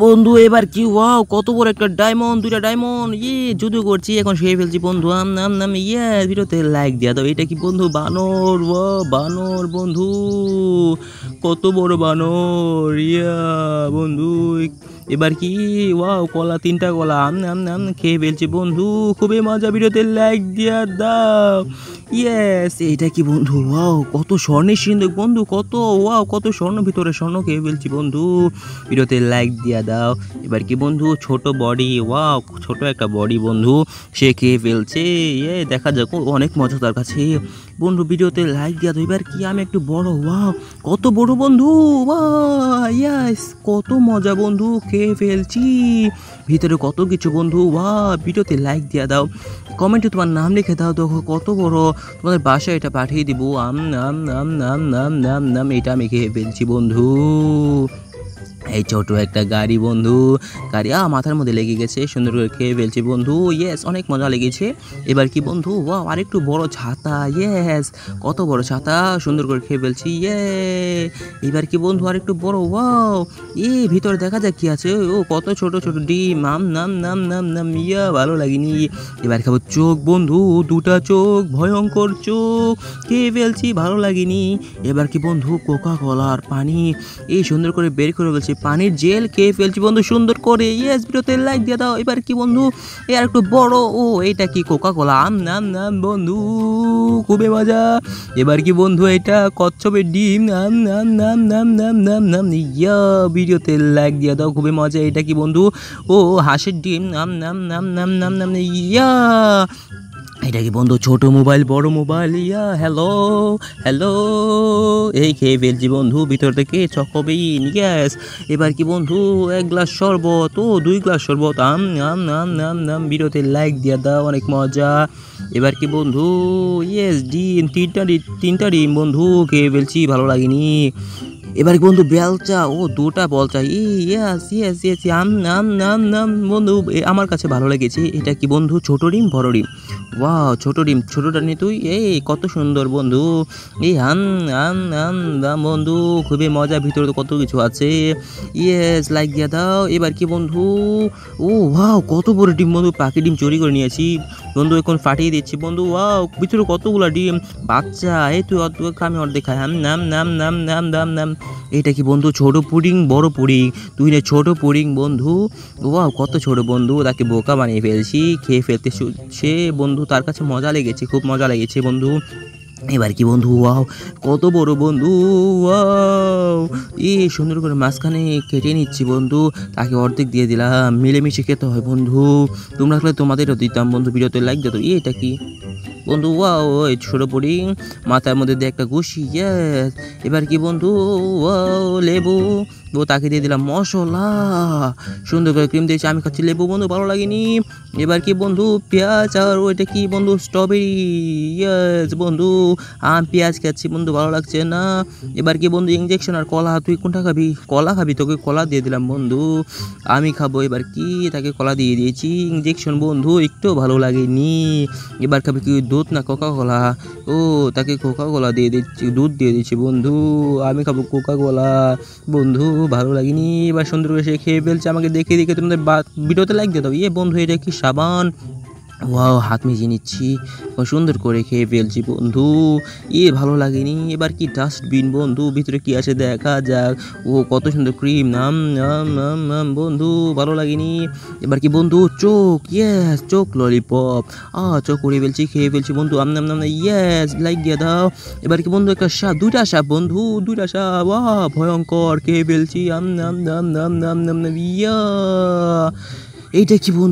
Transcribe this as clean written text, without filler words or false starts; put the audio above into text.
বন্ধু এবার কি ওয়াও কত বড় একটা ডায়মন্ড, দুইটা ডায়মন্ড যুদ্ধ করছি এখন খেয়ে ফেলছি বন্ধু। আম নাম নাম ভিডিওতে লাইক দিয়া দাও। এটা কি বন্ধু বানর? বানর বন্ধু, কত বড় বানর বন্ধু। এবার কি ওয়াও কলা, তিনটা কলা আম নাম নাম খেয়ে ফেলছি বন্ধু। খুবই মজা, ভিডিওতে লাইক দিয়া দাও। এটা কি বন্ধু? ওয়াও কত স্বর্ণের সিন্ধুক বন্ধু, কত ওয়াও কত স্বর্ণ, ভিতরে স্বর্ণ খেয়ে ফেলছি বন্ধু। ভিডিওতে লাইক দিয়া দাও। এবার কি বন্ধু ছোট বডি, ওয়াও ছোট একটা বডি বন্ধু, সে খেয়ে ফেলছে। দেখা যাক, অনেক মজা তার কাছে বন্ধু। ভিডিওতে লাইক দিয়া দাও। এবার কি আমি একটু বড়, ওয়াও কত বড় বন্ধু, কত মজা বন্ধু, খেয়ে ফেলছি। ভিতরে কত কিছু বন্ধু, ভিডিওতে লাইক দিয়া দাও, কমেন্টে তোমার নাম লিখে দাও। দেখো কত বড়, তোমাদের বাসায় এটা পাঠিয়ে দিব। আম নাম নাম নাম নাম নাম নাম এটা আমি খেয়ে ফেলছি বন্ধু। এই ছোট একটা গাড়ি বন্ধু, গাড়ি মাথার মধ্যে লেগে গেছে, সুন্দর করে খেয়ে ফেলছি বন্ধু। অনেক মজা লেগেছে। এবার কি বন্ধু? ওয়াও আরেকটু বড় ছাতা, কত বড় ছাতা, সুন্দর করে খেয়ে ফেলছি। এবার কি বন্ধু? আরেকটু বড়, ওয়াও ভিতরে দেখা যাক কি আছে। ও কত ছোট ছোট ডিম, আম নাম নাম নাম নাম ভালো লাগেনি। এবার খাবো চোখ বন্ধু, দুটা চোখ, ভয়ঙ্কর চোখ, খেয়ে ফেলছি, ভালো লাগেনি। এবার কি বন্ধু? কোকা কোলার পানি সুন্দর করে বের করে ফেলছি, পানির জেল খেয়ে ফেলছি বন্ধু সুন্দর করে। ভিডিওতে লাইক দিয়ে দাও। এবার কি বন্ধু? আর একটু বড়, এটা কি? কোকা কোলা, আম নাম নাম বন্ধু, খুবই মজা। এবার কি বন্ধু? এটা কচ্ছপের ডিম, নাম নাম নাম নাম নাম নাম নাম ভিডিওতে লাইক দিয়ে দাও, খুবই মজা। এটা কি বন্ধু? হাঁসের ডিম, নাম নাম নাম নাম নাম নাম এটা কি বন্ধু? ছোট মোবাইল বড় মোবাইল, হ্যালো হ্যালো, খেয়ে ফেলছি বন্ধু ভিতর থেকে চকোবিন। এবার কি বন্ধু? এক গ্লাস শরবত, দুই গ্লাস শরবত, আম নাম নাম নাম নাম ভিডিওতে লাইক দিয়ে দাও, অনেক মজা। এবার কি বন্ধু? ডিম, তিনটা ডিম বন্ধু, খেয়ে ফেলছি, ভালো লাগেনি। এবার কি বন্ধু? বেলচা, দুটা বলচা, আম নাম নাম নাম বন্ধু, আমার কাছে ভালো লেগেছে। এটা কি বন্ধু? ছোট ডিম বড় ডিম, ছোট ডিম, ছোটটা নিয়ে তুই, কত সুন্দর বন্ধু। আম আম আম দাম বন্ধু, খুবই মজা, ভিতরে তো কত কিছু আছে। লাইক দিয়া দাও। এবার কি বন্ধু? কত বড় ডিম বন্ধু, পাখি ডিম চুরি করে নিয়েছি বন্ধু, এখন ফাটিয়ে দিচ্ছি বন্ধু। ভিতরে কতগুলা ডিম, বাচ্চা। তুই আমি অর্ধেক খাই, আম নাম নাম নাম নাম নাম নাম। এটা কি বন্ধু? ছোট পুডিং বড় পুডিং, তুই নে ছোট পুডিং বন্ধু। কত ছোট বন্ধু, তাকে বোকা বানিয়ে ফেলছি, খেয়ে ফেলতে সে বন্ধু, তার কাছে মজা লেগেছে, খুব মজা লেগেছে বন্ধু। এবার কি বন্ধু? কত বড় বন্ধু, সুন্দর করে মাঝখানে কেটে নিচ্ছি বন্ধু, তাকে অর্ধেক দিয়ে দিলাম। মিলেমিশে খেতে হয় বন্ধু, তোমরা খেলে তোমাদেরও দিতাম বন্ধু। ভিডিওতে লাইক দিত। এটা কি বন্ধু? ওই ছোট পুডিং, মাথার মধ্যে দিয়ে একটা ঘুষি। এবার কি বন্ধু? লেবু, তাকে দিয়ে দিলাম মশলা, সুন্দর করে ক্রিম দিয়েছি, আমি খাচ্ছি লেবু বন্ধু, ভালো লাগেনি। এবার কি বন্ধু? পেঁয়াজ, আর ওইটা কি বন্ধু? স্ট্রবেরি। বন্ধু, পেঁয়াজ খাচ্ছি বন্ধু, ভালো লাগছে না। এবার কি বন্ধু? ইঞ্জেকশন আর কলা, তুই কোনটা খাবি? কলা খাবি, তোকে কলা দিয়ে দিলাম বন্ধু, আমি খাবো। এবার কি? তাকে কলা দিয়ে দিয়েছি। ইঞ্জেকশন বন্ধু, একটু ভালো লাগেনি। এবার খাবি কি? দুধ না কোকা কোলা? তাকে কোকা কোলা দিয়ে দিচ্ছি, দুধ দিয়ে দিচ্ছি বন্ধু, আমি খাবো কোকা কোলা বন্ধু, ভালো লাগেনি। এবার সুন্দর করে সে খেয়ে ফেলছে, আমাকে দেখে দেখে তোমাদের ভিডিওতে লাইক দিয়ে দাও। বন্ধু, এটা কি সাবান? হাত মিশিয়ে নিচ্ছি, সুন্দর করে খেয়ে ফেলছি বন্ধু, ভালো লাগেনি। এবার কি? ডাস্টবিন বন্ধু, ভিতরে কি আছে দেখা যাক। কত সুন্দর ক্রিম, নাম নাম নাম নাম বন্ধু, ভালো লাগেনি। এবার কি বন্ধু? চোখ, চোখ ললিপপ, চোখ উড়িয়ে ফেলছি, খেয়ে ফেলছি বন্ধু, আম নাম নাম, লাইক দিয়ে দাও। এবার কি বন্ধু? একটা সাপ, দুইটা সাপ বন্ধু, দুইটা সাপ, ভয়ঙ্কর, খেয়ে ফেলছি, আম নাম নাম নাম নাম নাম নাম। এইটা কি বন্ধু?